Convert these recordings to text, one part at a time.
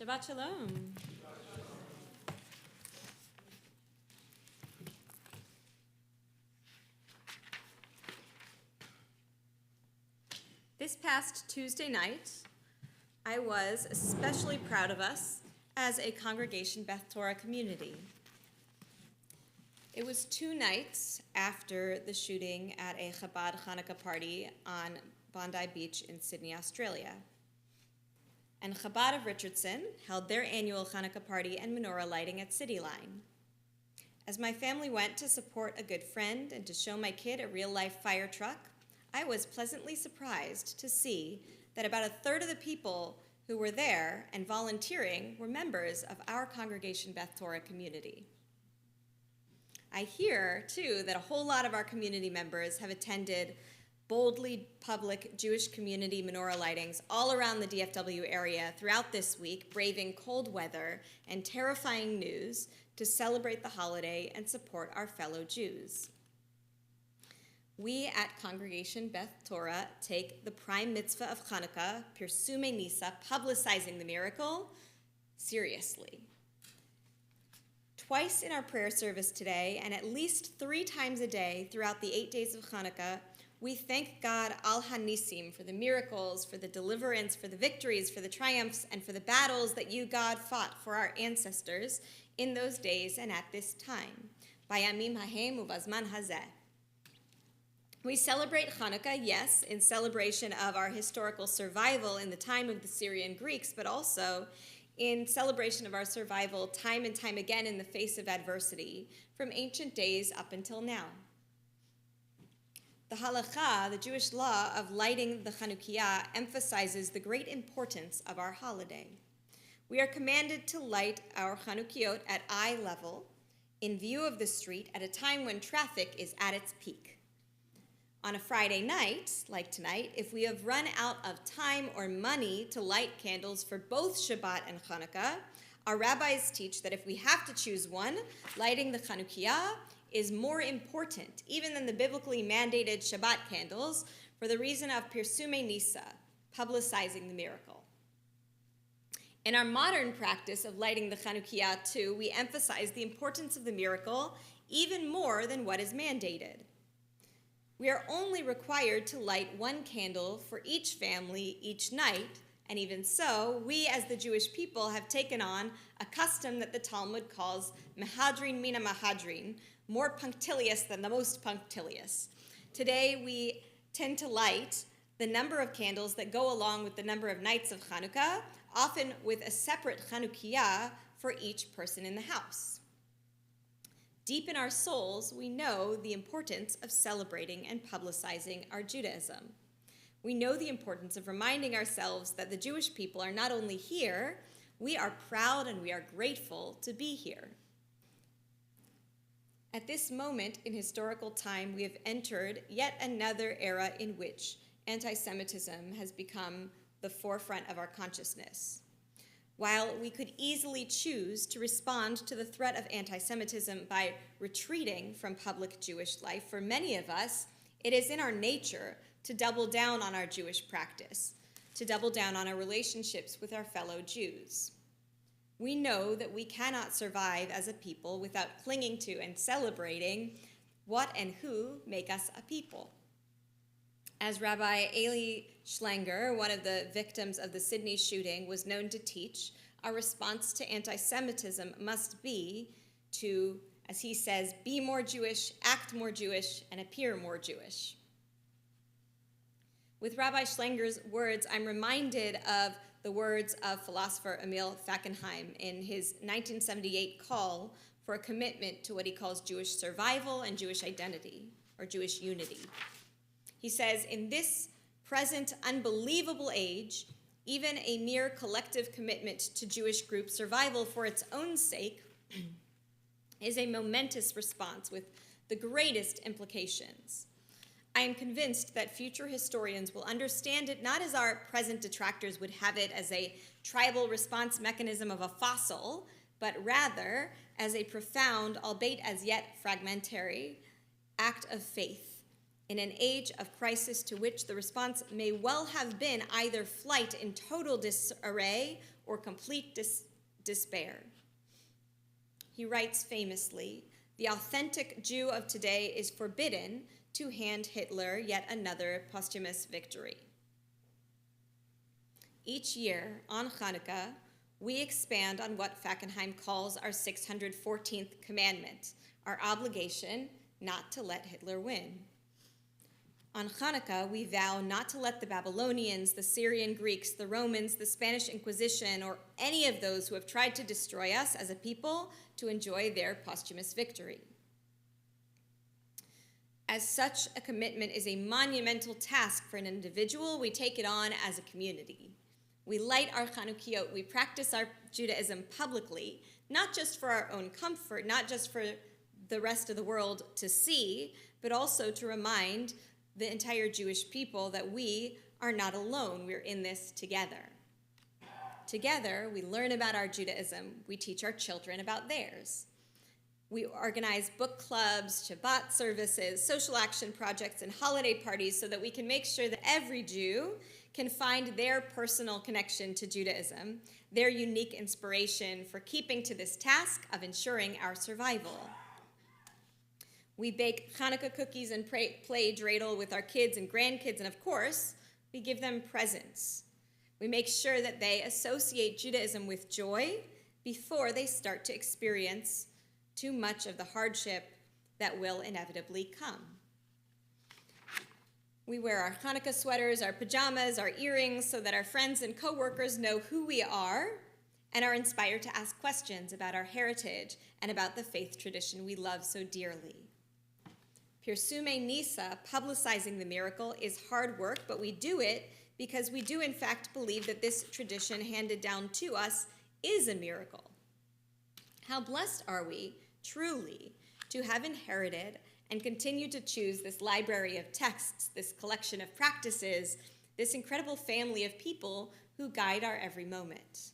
Shabbat Shalom. This past Tuesday night, I was especially proud of us as a congregation Beth Torah community. It was 2 nights after the shooting at a Chabad Hanukkah party on Bondi Beach in Sydney, Australia. And Chabad of Richardson held their annual Hanukkah party and menorah lighting at City Line. As my family went to support a good friend and to show my kid a real-life fire truck, I was pleasantly surprised to see that about a third of the people who were there and volunteering were members of our congregation Beth Torah community. I hear, too, that a whole lot of our community members have attended boldly public Jewish community menorah lightings all around the DFW area throughout this week, braving cold weather and terrifying news to celebrate the holiday and support our fellow Jews. We at Congregation Beth Torah take the prime mitzvah of Hanukkah, Pirsumei Nisa, publicizing the miracle, seriously. Twice in our prayer service today, and at least 3 times a day throughout the 8 days of Hanukkah, we thank God al Hanisim for the miracles, for the deliverance, for the victories, for the triumphs, and for the battles that you, God, fought for our ancestors in those days and at this time. Bayamim hahem ubazman hazeh. We celebrate Hanukkah, yes, in celebration of our historical survival in the time of the Syrian Greeks, but also in celebration of our survival time and time again in the face of adversity from ancient days up until now. The halakha, the Jewish law of lighting the Chanukiah, emphasizes the great importance of our holiday. We are commanded to light our Chanukiot at eye level in view of the street at a time when traffic is at its peak. On a Friday night, like tonight, if we have run out of time or money to light candles for both Shabbat and Hanukkah, our rabbis teach that if we have to choose one, lighting the Chanukiah is more important, even than the biblically mandated Shabbat candles, for the reason of Pirsumei Nisa, publicizing the miracle. In our modern practice of lighting the Chanukiah, too, we emphasize the importance of the miracle even more than what is mandated. We are only required to light 1 candle for each family each night, and even so, we as the Jewish people have taken on a custom that the Talmud calls mehadrin mina mahadrin, more punctilious than the most punctilious. Today, we tend to light the number of candles that go along with the number of nights of Hanukkah, often with a separate Chanukiah for each person in the house. Deep in our souls, we know the importance of celebrating and publicizing our Judaism. We know the importance of reminding ourselves that the Jewish people are not only here, we are proud and we are grateful to be here. At this moment in historical time, we have entered yet another era in which anti-Semitism has become the forefront of our consciousness. While we could easily choose to respond to the threat of anti-Semitism by retreating from public Jewish life, for many of us, it is in our nature to double down on our Jewish practice, to double down on our relationships with our fellow Jews. We know that we cannot survive as a people without clinging to and celebrating what and who make us a people. As Rabbi Eli Schlanger, one of the victims of the Sydney shooting, was known to teach, our response to anti-Semitism must be to, as he says, be more Jewish, act more Jewish, and appear more Jewish. With Rabbi Schlanger's words, I'm reminded of the words of philosopher Emil Fackenheim in his 1978 call for a commitment to what he calls Jewish survival and Jewish identity, or Jewish unity. He says, in this present unbelievable age, even a mere collective commitment to Jewish group survival for its own sake is a momentous response with the greatest implications. I am convinced that future historians will understand it not as our present detractors would have it as a tribal response mechanism of a fossil, but rather as a profound, albeit as yet fragmentary, act of faith in an age of crisis to which the response may well have been either flight in total disarray or complete despair. He writes famously, "The authentic Jew of today is forbidden to hand Hitler yet another posthumous victory." Each year on Hanukkah, we expand on what Fackenheim calls our 614th commandment, our obligation not to let Hitler win. On Hanukkah, we vow not to let the Babylonians, the Syrian Greeks, the Romans, the Spanish Inquisition, or any of those who have tried to destroy us as a people to enjoy their posthumous victory. As such a commitment is a monumental task for an individual, we take it on as a community. We light our Chanukiot, we practice our Judaism publicly, not just for our own comfort, not just for the rest of the world to see, but also to remind the entire Jewish people that we are not alone. We're in this together. Together, we learn about our Judaism. We teach our children about theirs. We organize book clubs, Shabbat services, social action projects, and holiday parties so that we can make sure that every Jew can find their personal connection to Judaism, their unique inspiration for keeping to this task of ensuring our survival. We bake Hanukkah cookies and play dreidel with our kids and grandkids, and of course, we give them presents. We make sure that they associate Judaism with joy before they start to experience too much of the hardship that will inevitably come. We wear our Hanukkah sweaters, our pajamas, our earrings, so that our friends and coworkers know who we are and are inspired to ask questions about our heritage and about the faith tradition we love so dearly. Pirsume Nisa, publicizing the miracle, is hard work, but we do it because we do in fact believe that this tradition handed down to us is a miracle. How blessed are we, truly, to have inherited and continue to choose this library of texts, this collection of practices, this incredible family of people who guide our every moment.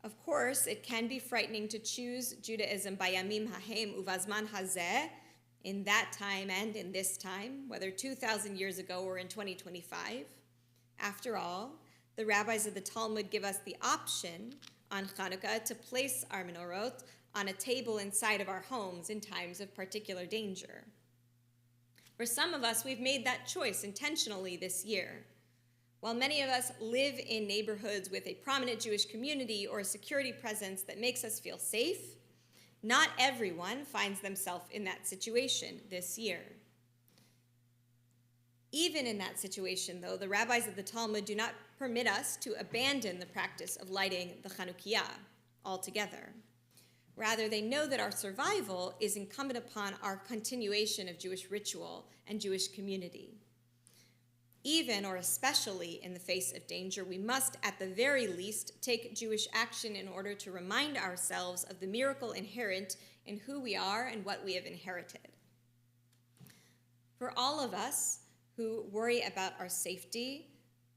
Of course, it can be frightening to choose Judaism by Yamim Hahem Uvazman Hazeh, in that time and in this time, whether 2,000 years ago or in 2025. After all, the rabbis of the Talmud give us the option on Hanukkah to place our menorot on a table inside of our homes in times of particular danger. For some of us, we've made that choice intentionally this year. While many of us live in neighborhoods with a prominent Jewish community or a security presence that makes us feel safe, not everyone finds themselves in that situation this year. Even in that situation, though, the rabbis of the Talmud do not permit us to abandon the practice of lighting the Chanukiah altogether. Rather, they know that our survival is incumbent upon our continuation of Jewish ritual and Jewish community. Even or especially in the face of danger, we must, at the very least, take Jewish action in order to remind ourselves of the miracle inherent in who we are and what we have inherited. For all of us who worry about our safety,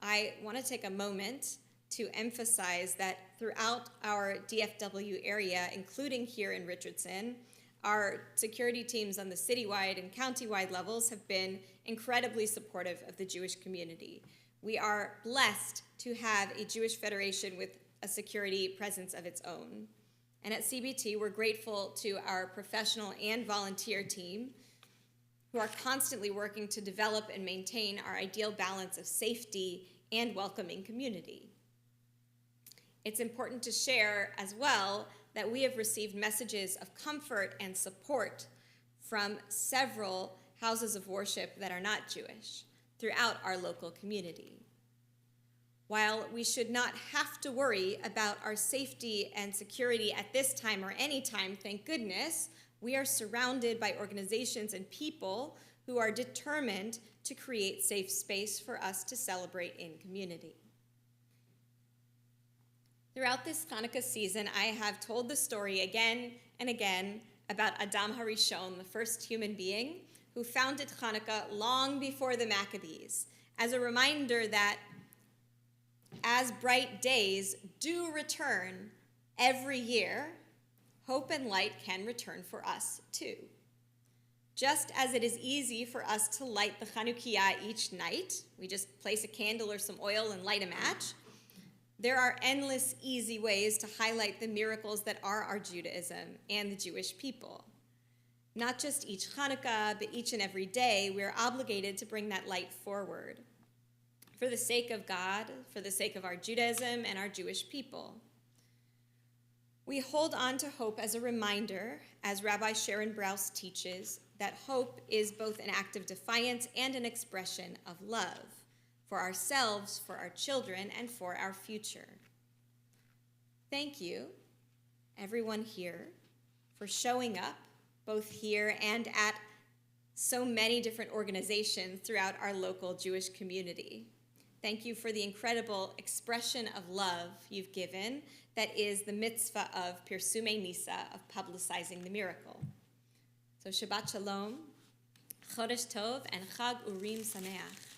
I want to take a moment to emphasize that throughout our DFW area, including here in Richardson, our security teams on the citywide and countywide levels have been incredibly supportive of the Jewish community. We are blessed to have a Jewish federation with a security presence of its own. And at CBT, we're grateful to our professional and volunteer team who are constantly working to develop and maintain our ideal balance of safety and welcoming community. It's important to share as well that we have received messages of comfort and support from several houses of worship that are not Jewish throughout our local community. While we should not have to worry about our safety and security at this time or any time, thank goodness, we are surrounded by organizations and people who are determined to create safe space for us to celebrate in community. Throughout this Hanukkah season, I have told the story again and again about Adam HaRishon, the first human being who founded Hanukkah long before the Maccabees, as a reminder that as bright days do return every year, hope and light can return for us too. Just as it is easy for us to light the Chanukiah each night, we just place a candle or some oil and light a match, There are endless easy ways to highlight the miracles that are our Judaism and the Jewish people. Not just each Hanukkah, but each and every day, we're obligated to bring that light forward for the sake of God, for the sake of our Judaism and our Jewish people. We hold on to hope as a reminder, as Rabbi Sharon Brous teaches, that hope is both an act of defiance and an expression of love for ourselves, for our children, and for our future. Thank you, everyone here, for showing up, both here and at so many different organizations throughout our local Jewish community. Thank you for the incredible expression of love you've given that is the mitzvah of Pirsumei Nisa, of publicizing the miracle. So Shabbat Shalom, Chodesh Tov, and Chag Urim Sameach.